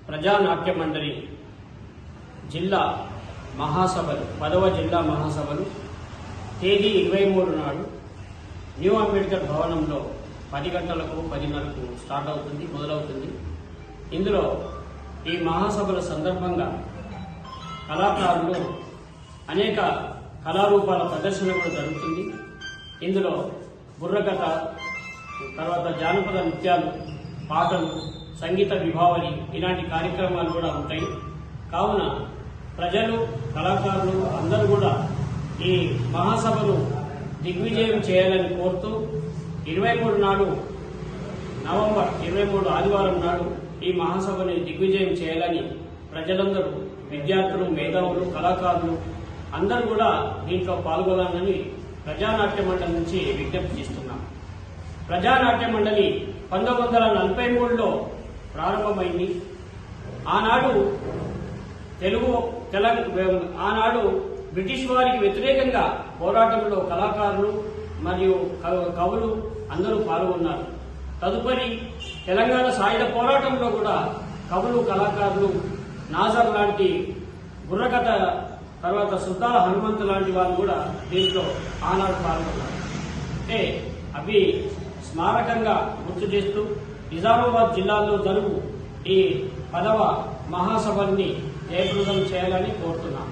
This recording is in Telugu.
ప్రజానాట్య మండలి జిల్లా మహాసభలు 10వ జిల్లా మహాసభలు తేదీ 23 నాడు న్యూ అంబేద్కర్ భవనంలో 10 గంటలకు 10:30కు స్టార్ట్ అవుతుంది, మొదలవుతుంది. ఇందులో ఈ మహాసభల సందర్భంగా కళాకారులు అనేక కళారూపాల ప్రదర్శన కూడా జరుగుతుంది. ఇందులో బుర్రకథ, తర్వాత జానపద నృత్యాలు, పాటలు, సంగీత విభావళి ఇలాంటి కార్యక్రమాలు కూడా ఉంటాయి. కావున ప్రజలు, కళాకారులు అందరూ కూడా ఈ మహాసభను దిగ్విజయం చేయాలని కోరుతూ 23 నాడు నవంబర్ 23 ఆదివారం నాడు ఈ మహాసభని దిగ్విజయం చేయాలని ప్రజలందరూ, విద్యార్థులు, మేధావులు, కళాకారులు అందరూ కూడా దీంట్లో పాల్గొనాలని ప్రజానాట్య మండలి నుంచి విజ్ఞప్తి చేస్తున్నాం. ప్రజానాట్య మండలి 1943లో ప్రారంభమైంది. ఆనాడు ఆనాడు బ్రిటిష్ వారికి వ్యతిరేకంగా పోరాటంలో కళాకారులు మరియు కవులు అందరూ పాల్గొన్నారు. తదుపరి తెలంగాణ సాయుధ పోరాటంలో కూడా కవులు, కళాకారులు, నాజర్ లాంటి బుర్రకథ, తర్వాత సుద్దాల హనుమంతు లాంటి వాళ్ళు కూడా దీంట్లో ఆనాడు పాల్గొన్నారు. అంటే అవి స్మారకంగా గుర్తు చేస్తూ నిజామాబాద్ జిల్లాలో జరుగు ఈ 10వ మహాసభల్ని జయప్రదం చేయాలని కోరుతున్నాం.